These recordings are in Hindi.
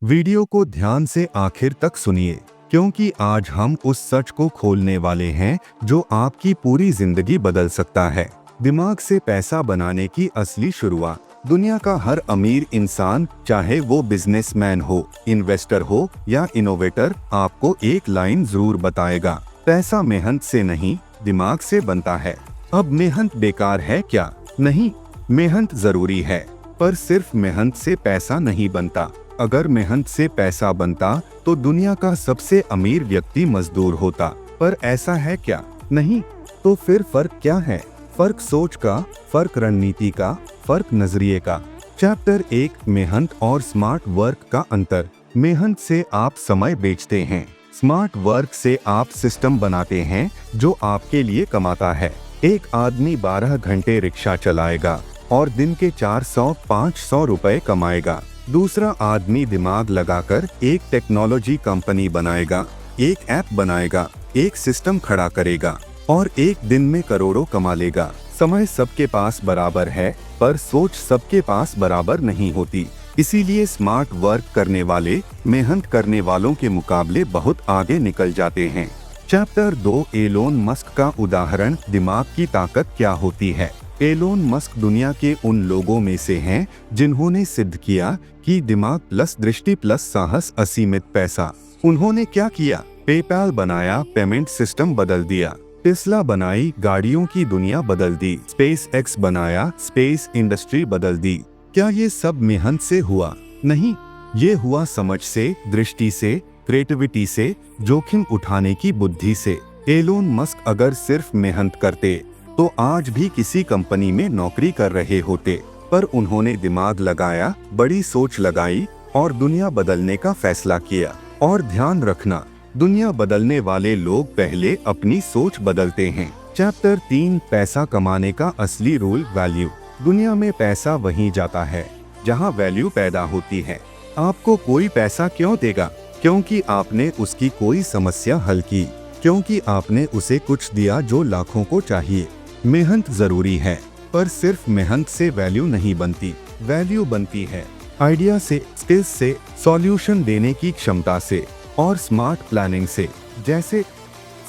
वीडियो को ध्यान से आखिर तक सुनिए, क्योंकि आज हम उस सच को खोलने वाले हैं जो आपकी पूरी जिंदगी बदल सकता है। दिमाग से पैसा बनाने की असली शुरुआत। दुनिया का हर अमीर इंसान, चाहे वो बिजनेसमैन हो, इन्वेस्टर हो या इनोवेटर, आपको एक लाइन जरूर बताएगा, पैसा मेहनत से नहीं, दिमाग से बनता है। अब मेहनत बेकार है क्या? नहीं, मेहनत जरूरी है, पर सिर्फ मेहनत से पैसा नहीं बनता। अगर मेहनत से पैसा बनता तो दुनिया का सबसे अमीर व्यक्ति मजदूर होता, पर ऐसा है क्या? नहीं। तो फिर फर्क क्या है? फर्क सोच का, फर्क रणनीति का, फर्क नजरिए का। चैप्टर 1, मेहनत और स्मार्ट वर्क का अंतर। मेहनत से आप समय बेचते हैं, स्मार्ट वर्क से आप सिस्टम बनाते हैं जो आपके लिए कमाता है। एक आदमी 12 घंटे रिक्शा चलाएगा और दिन के 400-500 रुपए कमाएगा। दूसरा आदमी दिमाग लगाकर एक टेक्नोलॉजी कंपनी बनाएगा, एक ऐप बनाएगा, एक सिस्टम खड़ा करेगा और एक दिन में करोड़ों कमा लेगा। समय सबके पास बराबर है, पर सोच सबके पास बराबर नहीं होती। इसीलिए स्मार्ट वर्क करने वाले मेहनत करने वालों के मुकाबले बहुत आगे निकल जाते हैं। चैप्टर 2, एलोन मस्क का उदाहरण। दिमाग की ताकत क्या होती है? एलोन मस्क दुनिया के उन लोगों में से हैं जिन्होंने सिद्ध किया कि दिमाग प्लस दृष्टि प्लस साहस असीमित पैसा। उन्होंने क्या किया? पेपैल बनाया, पेमेंट सिस्टम बदल दिया। टेस्ला बनाई, गाड़ियों की दुनिया बदल दी। स्पेस एक्स बनाया, स्पेस इंडस्ट्री बदल दी। क्या ये सब मेहनत से हुआ? नहीं, ये हुआ समझ से, दृष्टि से, क्रिएटिविटी से, जोखिम उठाने की बुद्धि से। एलोन मस्क अगर सिर्फ मेहनत करते तो आज भी किसी कंपनी में नौकरी कर रहे होते, पर उन्होंने दिमाग लगाया, बड़ी सोच लगाई और दुनिया बदलने का फैसला किया। और ध्यान रखना, दुनिया बदलने वाले लोग पहले अपनी सोच बदलते हैं। चैप्टर 3, पैसा कमाने का असली रूल, वैल्यू। दुनिया में पैसा वहीं जाता है जहां वैल्यू पैदा होती है। आपको कोई पैसा क्यों देगा? क्योंकि आपने उसकी कोई समस्या हल की, क्योंकि आपने उसे कुछ दिया जो लाखों को चाहिए। मेहनत जरूरी है, पर सिर्फ मेहनत से वैल्यू नहीं बनती। वैल्यू बनती है आइडिया से, स्किल्स से, सॉल्यूशन देने की क्षमता से और स्मार्ट प्लानिंग से। जैसे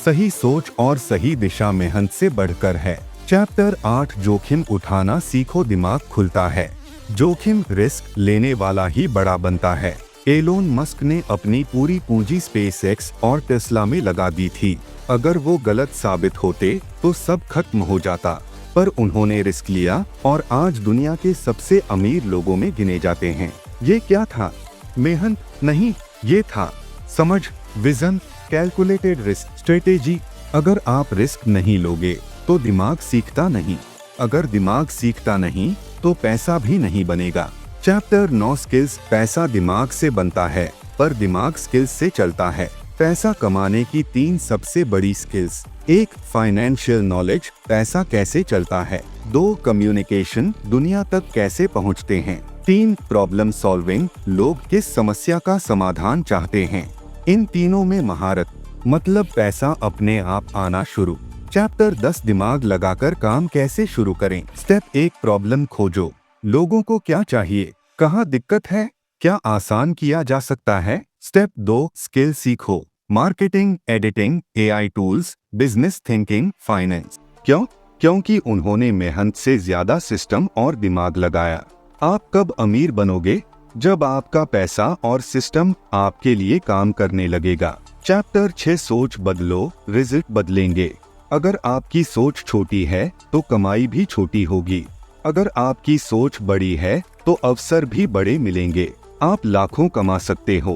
सही सोच और सही दिशा मेहनत से बढ़कर है। चैप्टर 8, जोखिम उठाना सीखो, दिमाग खुलता है। जोखिम रिस्क लेने वाला ही बड़ा बनता है। एलोन मस्क ने अपनी पूरी पूंजी स्पेस एक्स और टेस्ला में लगा दी थी। अगर वो गलत साबित होते तो सब खत्म हो जाता, पर उन्होंने रिस्क लिया और आज दुनिया के सबसे अमीर लोगों में गिने जाते हैं। ये क्या था? मेहनत नहीं, ये था समझ, विजन, कैलकुलेटेड रिस्क, स्ट्रेटेजी। अगर आप रिस्क नहीं लोगे तो दिमाग सीखता नहीं। अगर दिमाग सीखता नहीं तो पैसा भी नहीं बनेगा। Chapter 9, skills. पैसा दिमाग से बनता है, पर दिमाग स्किल्स से चलता है। पैसा कमाने की 3 सबसे बड़ी स्किल्स। 1, फाइनेंशियल नॉलेज, पैसा कैसे चलता है। 2, कम्युनिकेशन, दुनिया तक कैसे पहुंचते हैं। 3, प्रॉब्लम सॉल्विंग, लोग किस समस्या का समाधान चाहते हैं। इन तीनों में महारत, मतलब पैसा अपने आप आना शुरू। चैप्टर 10, दिमाग लगाकर काम कैसे शुरू करें। स्टेप 1, प्रॉब्लम खोजो। लोगों को क्या चाहिए, कहाँ दिक्कत है, क्या आसान किया जा सकता है। स्टेप 2, स्किल सीखो। Marketing, editing, AI tools, business thinking, finance. क्यों? क्योंकि उन्होंने मेहनत से ज्यादा सिस्टम और दिमाग लगाया। आप कब अमीर बनोगे? जब आपका पैसा और सिस्टम आपके लिए काम करने लगेगा। चैप्टर 6, सोच बदलो, रिजल्ट बदलेंगे। अगर आपकी सोच छोटी है तो कमाई भी छोटी होगी। अगर आपकी सोच बड़ी है तो अवसर भी बड़े मिलेंगे। आप लाखों कमा सकते हो,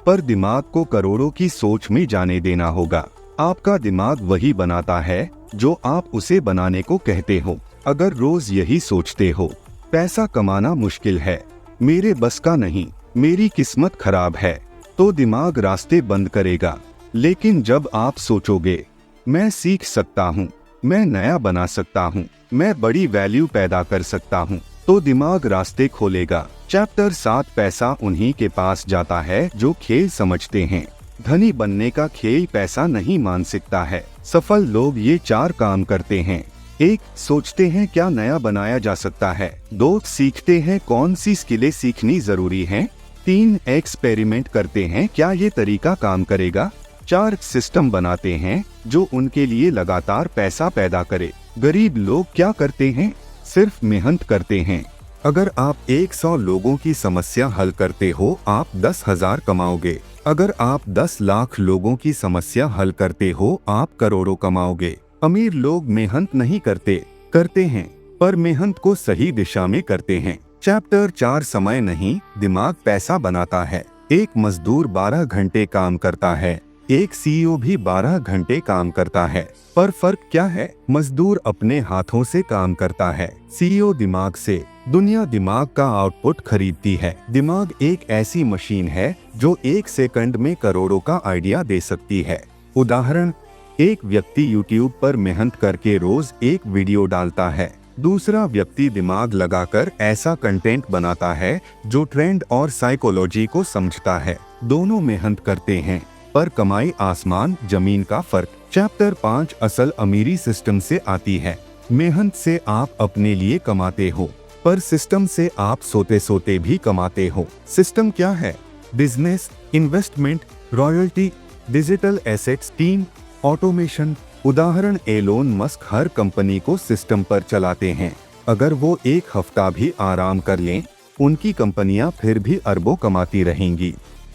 पर दिमाग को करोड़ों की सोच में जाने देना होगा। आपका दिमाग वही बनाता है जो आप उसे बनाने को कहते हो। अगर रोज यही सोचते हो, पैसा कमाना मुश्किल है, मेरे बस का नहीं, मेरी किस्मत खराब है, तो दिमाग रास्ते बंद करेगा। लेकिन जब आप सोचोगे, मैं सीख सकता हूँ, मैं नया बना सकता हूँ, मैं बड़ी वैल्यू पैदा कर सकता हूँ, तो दिमाग रास्ते खोलेगा। चैप्टर 7, पैसा उन्हीं के पास जाता है जो खेल समझते हैं। धनी बनने का खेल पैसा नहीं, मानसिकता है। सफल लोग ये 4 काम करते हैं। 1, सोचते हैं क्या नया बनाया जा सकता है। 2, सीखते हैं कौन सी स्किलें सीखनी जरूरी हैं। 3 एक्सपेरिमेंट करते हैं, क्या ये तरीका काम करेगा। 4 सिस्टम बनाते हैं जो उनके लिए लगातार पैसा पैदा करे। गरीब लोग क्या करते हैं, सिर्फ मेहनत करते हैं। अगर आप 100 लोगों की समस्या हल करते हो, आप 10,000 कमाओगे। अगर आप 10 लाख लोगों की समस्या हल करते हो, आप करोड़ों कमाओगे। अमीर लोग मेहनत नहीं करते हैं, पर मेहनत को सही दिशा में करते हैं। चैप्टर 4 समय नहीं, दिमाग पैसा बनाता है। एक मजदूर 12 घंटे काम करता है, एक सीईओ भी 12 घंटे काम करता है, पर फर्क क्या है। मजदूर अपने हाथों से काम करता है, सीईओ दिमाग से। दुनिया दिमाग का आउटपुट खरीदती है। दिमाग एक ऐसी मशीन है जो 1 सेकंड में करोड़ों का आइडिया दे सकती है। उदाहरण, एक व्यक्ति YouTube पर मेहनत करके रोज एक वीडियो डालता है। दूसरा व्यक्ति दिमाग लगाकर ऐसा कंटेंट बनाता है जो ट्रेंड और साइकोलॉजी को समझता है। दोनों मेहनत करते हैं, पर कमाई आसमान जमीन का फर्क। चैप्टर 5 असल अमीरी सिस्टम से आती है। मेहनत से आप अपने लिए कमाते हो, पर सिस्टम से आप सोते सोते भी कमाते हो। सिस्टम क्या है? Business, investment, royalty, digital assets, team, automation. उदाहरण, एलोन मस्क हर कंपनी को सिस्टम पर चलाते हैं। अगर वो एक हफ्ता भी आराम कर लें, उनकी कंपनियां फिर भी अरबों कमाती रहेंगी।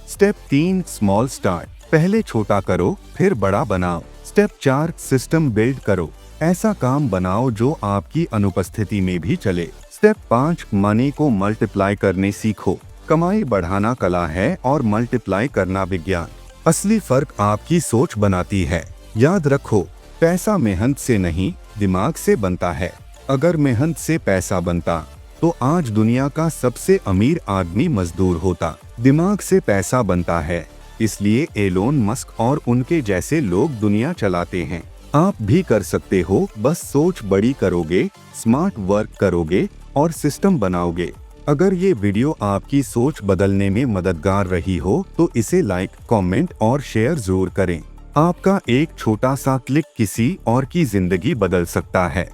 स्टेप 3 स्मॉल स्टार्ट, पहले छोटा करो फिर बड़ा बनाओ। स्टेप 4 सिस्टम बिल्ड करो, ऐसा काम बनाओ जो आपकी अनुपस्थिति में भी चले। स्टेप 5 मनी को मल्टीप्लाई करने सीखो। कमाई बढ़ाना कला है और मल्टीप्लाई करना विज्ञान। असली फर्क आपकी सोच बनाती है। याद रखो, पैसा मेहनत से नहीं, दिमाग से बनता है। अगर मेहनत से पैसा बनता तो आज दुनिया का सबसे अमीर आदमी मजदूर होता। दिमाग से पैसा बनता है, इसलिए एलोन मस्क और उनके जैसे लोग दुनिया चलाते हैं। आप भी कर सकते हो, बस सोच बड़ी करोगे, स्मार्ट वर्क करोगे और सिस्टम बनाओगे। अगर ये वीडियो आपकी सोच बदलने में मददगार रही हो तो इसे लाइक, कमेंट और शेयर जरूर करें। आपका एक छोटा सा क्लिक किसी और की जिंदगी बदल सकता है।